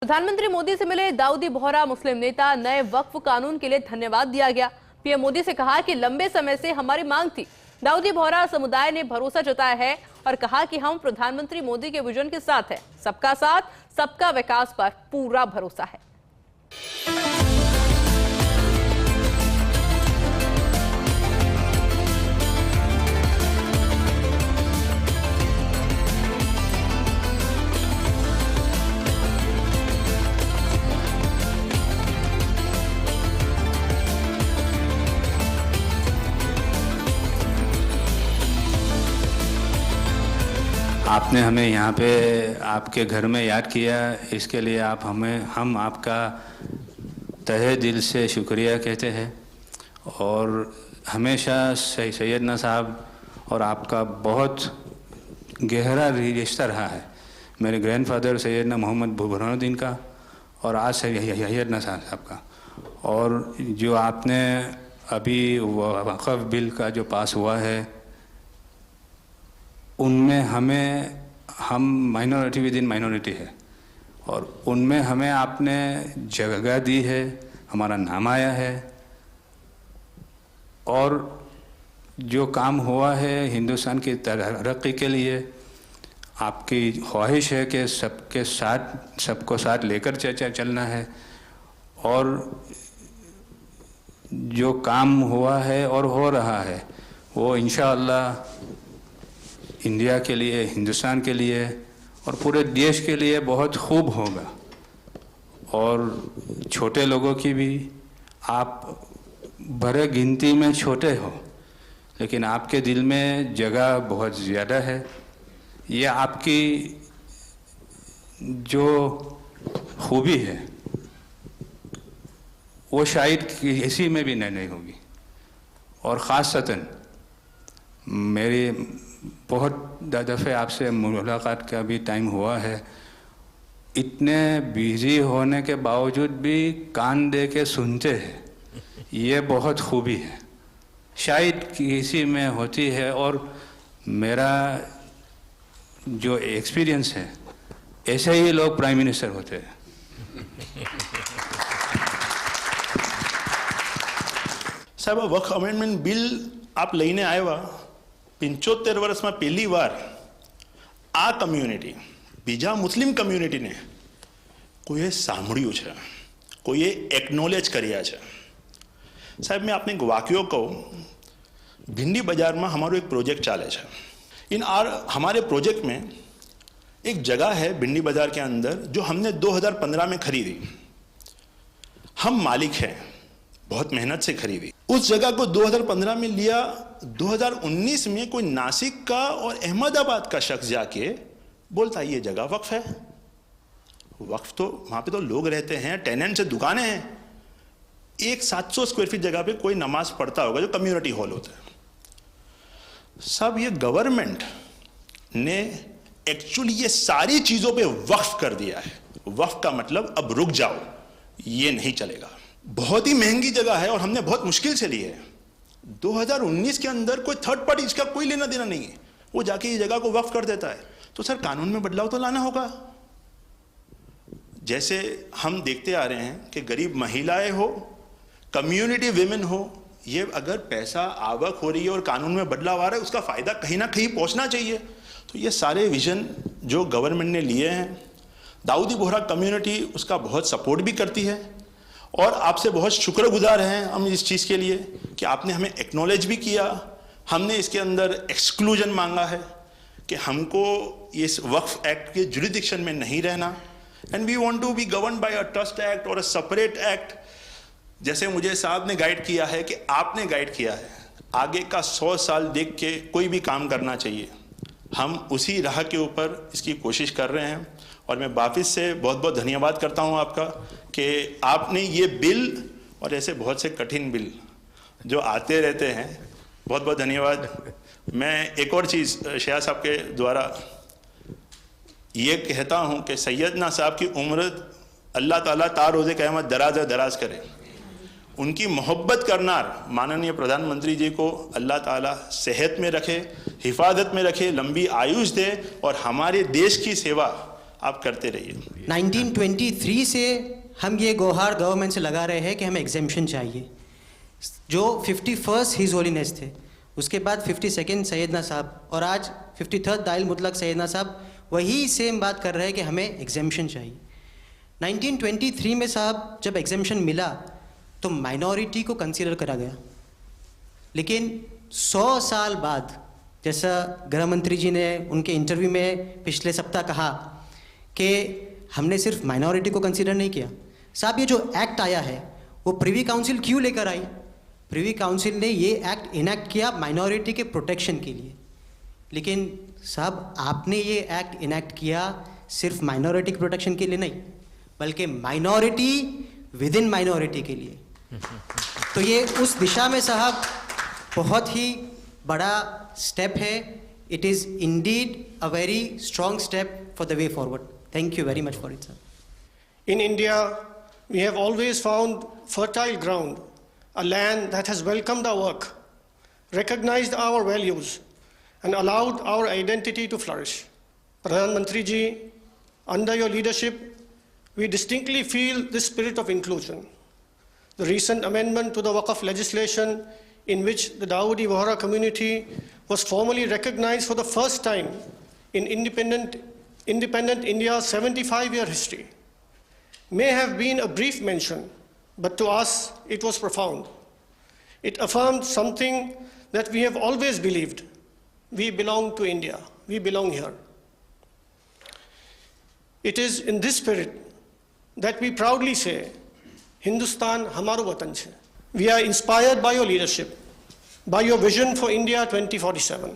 प्रधानमंत्री मोदी से मिले दाऊदी बोहरा मुस्लिम नेता। नए वक्फ कानून के लिए धन्यवाद दिया गया। पीएम मोदी से कहा कि लंबे समय से हमारी मांग थी। दाऊदी बोहरा समुदाय ने भरोसा जताया है और कहा कि हम प्रधानमंत्री मोदी के विजन के साथ हैं। सबका साथ, सबका विकास पर पूरा भरोसा है। आपने हमें यहाँ पे आपके घर में याद किया, इसके लिए हम आपका तहे दिल से शुक्रिया कहते हैं। और हमेशा सैयदना साहब और आपका बहुत गहरा रिश्ता रहा है। मेरे ग्रैंडफादर सैयदना मोहम्मद बुरहानुद्दीन का और आज सैयदना साहब का। और जो आपने अभी वक़्फ़ बिल का जो पास हुआ है, उनमें हम माइनॉरिटी विद इन माइनॉरिटी है और उनमें हमें आपने जगह दी है, हमारा नाम आया है। और जो काम हुआ है हिंदुस्तान की तरक्की के लिए, आपकी ख्वाहिश है कि सबको साथ लेकर चलना है। और जो काम हुआ है और हो रहा है वो इंशाअल्लाह इंडिया के लिए, हिंदुस्तान के लिए और पूरे देश के लिए बहुत खूब होगा। और छोटे लोगों की भी, आप बड़े गिनती में छोटे हो लेकिन आपके दिल में जगह बहुत ज़्यादा है। ये आपकी जो खूबी है वो शायद किसी में भी नहीं होगी। और ख़ासतन मेरी बहुत दफ़े आपसे मुलाकात का भी टाइम हुआ है। इतने बिज़ी होने के बावजूद भी कान दे के सुनते हैं, ये बहुत खूबी है, शायद किसी में होती है। और मेरा जो एक्सपीरियंस है, ऐसे ही लोग प्राइम मिनिस्टर होते हैं। साहब, वक्फ अमेंडमेंट बिल आप લઈને આવ્યા 75 વર્ષમાં પહેલી વાર આ કમ્યુનિટી, બીજા મુસ્લિમ કમ્યુનિટીને કોઈએ સાંભળ્યું છે, કોઈએ એકનોલેજ કર્યા છે। સાહેબ, मैं आपने एक वाक्य कहूँ, भिंडी बाजार में हमारो एक प्रोजेक्ट चाले है। हमारे प्रोजेक्ट में एक जगह है भिंडी बाजार के अंदर जो हमने 2015 में खरीदी। हम मालिक हैं, बहुत मेहनत से खरीदी। उस जगह को 2015 में लिया, 2019 में कोई नासिक का और अहमदाबाद का शख्स जाके बोलता ये जगह वक्फ है। वक्फ तो वहाँ पे तो लोग रहते हैं, टेनेंट्स हैं, दुकानें हैं। एक 700 स्क्वायर फीट जगह पे कोई नमाज पढ़ता होगा जो कम्युनिटी हॉल होता है। सब ये गवर्नमेंट ने एक्चुअली ये सारी चीज़ों पे वक्फ कर दिया है। वक्फ का मतलब अब रुक जाओ, ये नहीं चलेगा। बहुत ही महंगी जगह है और हमने बहुत मुश्किल से ली है। 2019 के अंदर कोई थर्ड पार्टी, इसका कोई लेना देना नहीं है, वो जाके ये जगह को वक्फ कर देता है। तो सर, कानून में बदलाव तो लाना होगा। जैसे हम देखते आ रहे हैं कि गरीब महिलाएं हो, कम्युनिटी विमेन हो, ये अगर पैसा आवक हो रही है और कानून में बदलाव आ रहा है, उसका फायदा कहीं ना कहीं पहुंचना चाहिए। तो ये सारे विजन जो गवर्नमेंट ने लिए हैं, दाऊदी बोहरा कम्युनिटी उसका बहुत सपोर्ट भी करती है। और आपसे बहुत शुक्रगुजार हैं हम इस चीज़ के लिए कि आपने हमें एक्नॉलेज भी किया। हमने इसके अंदर एक्सक्लूजन मांगा है कि हमको इस वक्फ एक्ट के जुरिडिक्शन में नहीं रहना, and we want to be govern by a trust act और अ सेपरेट एक्ट। जैसे मुझे साहब ने गाइड किया है कि आपने गाइड किया है, आगे का 100 साल देख के कोई भी काम करना चाहिए। हम उसी राह के ऊपर इसकी कोशिश कर रहे हैं। और मैं वापस से बहुत बहुत धन्यवाद करता हूं आपका कि आपने ये बिल और ऐसे बहुत से कठिन बिल जो आते रहते हैं, बहुत बहुत धन्यवाद। मैं एक और चीज़ शया साहब के द्वारा ये कहता हूं कि सैयदना साहब की उम्र अल्लाह ताला तार रोज़े क़यामत दराज करे। उनकी मोहब्बत करनार माननीय प्रधानमंत्री जी को अल्लाह ताला सेहत में रखे, हिफाजत में रखे, लंबी आयुष दे और हमारे देश की सेवा आप करते रहिए। 1923 से हम ये गुहार गवर्नमेंट से लगा रहे हैं कि हमें एग्जेम्पशन चाहिए। जो 51st हिज होलीनेस थे, उसके बाद 52nd सैयदना साहब और आज 53rd दाइल मुतलक सैयदना साहब वही सेम बात कर रहे हैं कि हमें एग्जेम्पशन चाहिए। 1923 में साहब जब एग्जेम्पशन मिला तो माइनॉरिटी को कंसीडर करा गया, लेकिन 100 साल बाद, जैसा गृह मंत्री जी ने उनके इंटरव्यू में पिछले सप्ताह कहा कि हमने सिर्फ माइनॉरिटी को कंसीडर नहीं किया। साहब ये जो एक्ट आया है वो प्रिवी काउंसिल क्यों लेकर आई? प्रिवी काउंसिल ने ये एक्ट इनैक्ट किया माइनॉरिटी के प्रोटेक्शन के लिए, लेकिन साहब आपने ये एक्ट इनैक्ट किया सिर्फ माइनॉरिटी के प्रोटेक्शन के लिए नहीं, बल्कि माइनॉरिटी विद इन माइनॉरिटी के लिए। तो ये उस दिशा में साहब बहुत ही बड़ा स्टेप है। It is indeed a very strong step for the way forward. Thank you very much for it sir. In India, we have always found fertile ground, a land that has welcomed our work, recognized our values, and allowed our identity to flourish. Pradhan Mantri ji, under your leadership, we distinctly feel this spirit of inclusion. The recent amendment to the Waqf legislation, in which the Dawoodi Bohra community was formally recognized for the first time in independent India's 75-year history, may have been a brief mention, but to us it was profound. It affirmed something that we have always believed: we belong to India, we belong here. It is in this spirit that we proudly say, Hindustan hamaro watan chhe. We are inspired by your leadership, by your vision for India 2047,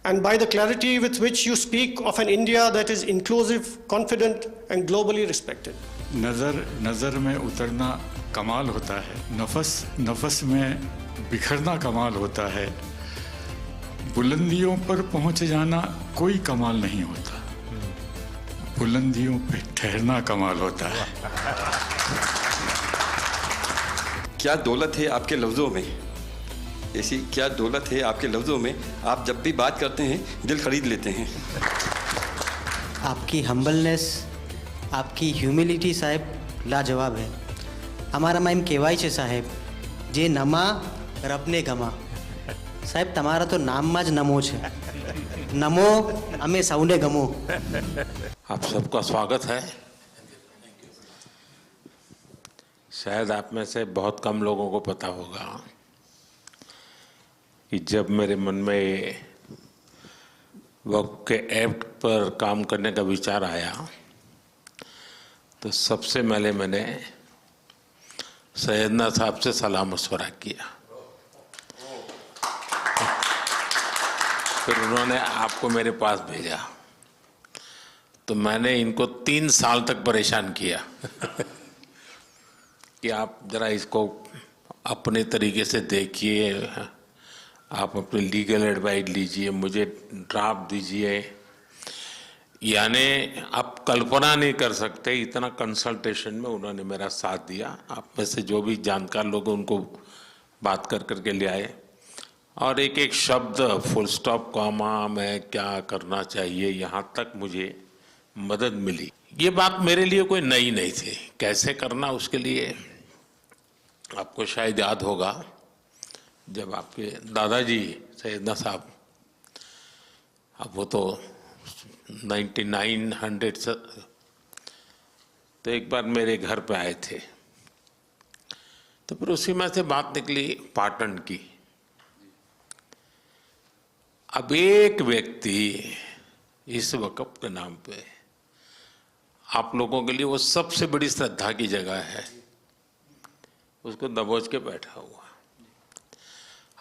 and by the clarity with which you speak of an India that is inclusive, confident, and globally respected. नज़र में उतरना कमाल होता है, नफस में बिखरना कमाल होता है, बुलंदियों पर पहुंच जाना कोई कमाल नहीं होता, बुलंदियों पे ठहरना कमाल होता है। क्या दौलत है आपके लफ्ज़ों में, ऐसी क्या दौलत है आपके लफ्ज़ों में, आप जब भी बात करते हैं दिल खरीद लेते हैं। आपकी हम्बलनेस, आपकी ह्यूमिलिटी साहब लाजवाब है। हमारा माइम केवाई छे साहेब जे नमा रबने गमा साहेब, तमारा तो नाम माज नमो है, नमो हमें सौने गमो। आप सबका स्वागत है। शायद आप में से बहुत कम लोगों को पता होगा कि जब मेरे मन में वक्फ के एक्ट पर काम करने का विचार आया तो सबसे पहले मैंने सैयदना साहब से सलाह मशवरा किया, फिर उन्होंने आपको मेरे पास भेजा, तो मैंने इनको 3 साल तक परेशान किया कि आप ज़रा इसको अपने तरीके से देखिए, आप अपनी लीगल एडवाइस लीजिए, मुझे ड्राफ्ट दीजिए। यानी आप कल्पना नहीं कर सकते इतना कंसल्टेशन में उन्होंने मेरा साथ दिया। आप में से जो भी जानकार लोग उनको बात कर करके ले आए और एक एक शब्द, फुल स्टॉप, कॉमा में क्या करना चाहिए, यहाँ तक मुझे मदद मिली। ये बात मेरे लिए कोई नई नहीं थी, कैसे करना उसके लिए आपको शायद याद होगा जब आपके दादाजी सैयदना साहब, अब वो तो 1900 से, तो एक बार मेरे घर पे आए थे, तो फिर उसी में से बात निकली पाटन की। अब एक व्यक्ति इस वक़्फ़ के नाम पे आप लोगों के लिए वो सबसे बड़ी श्रद्धा की जगह है, उसको दबोच के बैठा हुआ।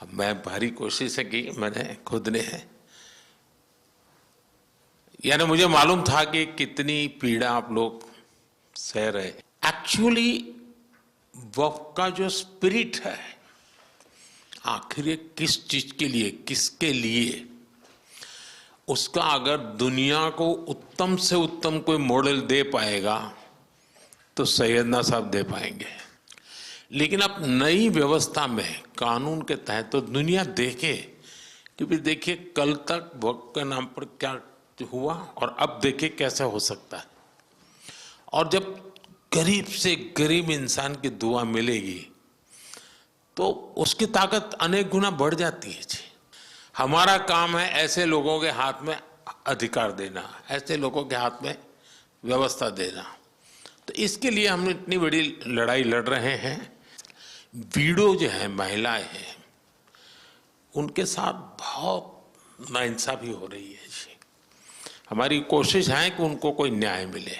अब मैं भारी कोशिश की मैंने खुद ने, यानी मुझे मालूम था कि कितनी पीड़ा आप लोग सह रहे। एक्चुअली वक्फ का जो स्पिरिट है, आखिर ये किस चीज के लिए, किसके लिए, उसका अगर दुनिया को उत्तम से उत्तम कोई मॉडल दे पाएगा तो सैयदना साहब दे पाएंगे। लेकिन अब नई व्यवस्था में कानून के तहत तो दुनिया देखे कि भी देखिए कल तक वक्फ के नाम पर क्या हुआ और अब देखिए कैसे हो सकता है। और जब गरीब से गरीब इंसान की दुआ मिलेगी तो उसकी ताकत अनेक गुना बढ़ जाती है जी। हमारा काम है ऐसे लोगों के हाथ में अधिकार देना, ऐसे लोगों के हाथ में व्यवस्था देना। तो इसके लिए हम इतनी बड़ी लड़ाई लड़ रहे हैं। वीडो जो है, महिलाएं हैं, उनके साथ बहुत नाइंसाफी हो रही है जी। हमारी कोशिश है कि उनको कोई न्याय मिले,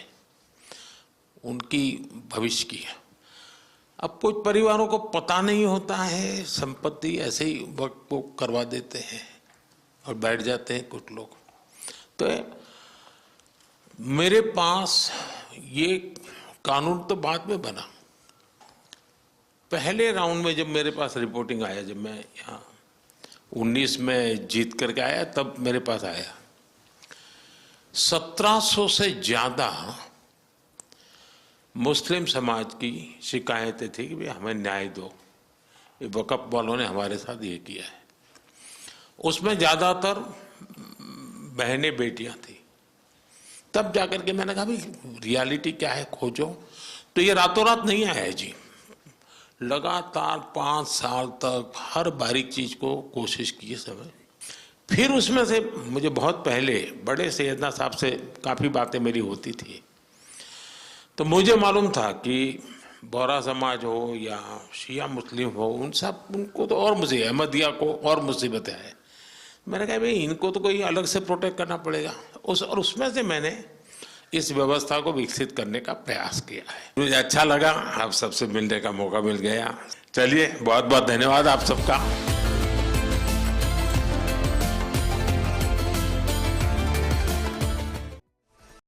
उनकी भविष्य की। अब कुछ परिवारों को पता नहीं होता है, संपत्ति ऐसे ही वक्त को करवा देते हैं और बैठ जाते हैं कुछ लोग। तो मेरे पास ये कानून तो बाद में बना। पहले राउंड में जब मेरे पास रिपोर्टिंग आया, जब मैं यहाँ 19 में जीत करके आया, तब मेरे पास आया 1700 से ज्यादा मुस्लिम समाज की शिकायतें थी कि भाई हमें न्याय दो। ये वक़्फ़ वालों ने हमारे साथ ये किया है। उसमें ज़्यादातर बहनें बेटियां थी। तब जाकर के मैंने कहा भाई रियलिटी क्या है, खोजो। तो ये रातों रात नहीं आया है जी, लगातार 5 साल तक हर बारीक चीज़ को कोशिश की समय। फिर उसमें से मुझे बहुत पहले बड़े सैयदना साहब से काफ़ी बातें मेरी होती थी। तो मुझे मालूम था कि बोहरा समाज हो या शिया मुस्लिम हो, उनको तो और मुझे, अहमदिया को और मुसीबतें हैं। मैंने कहा भाई इनको तो कोई अलग से प्रोटेक्ट करना पड़ेगा। और उसमें से मैंने इस व्यवस्था को विकसित करने का प्रयास किया है। मुझे अच्छा लगा, आप सबसे मिलने का मौका मिल गया। चलिए, बहुत बहुत धन्यवाद आप सबका।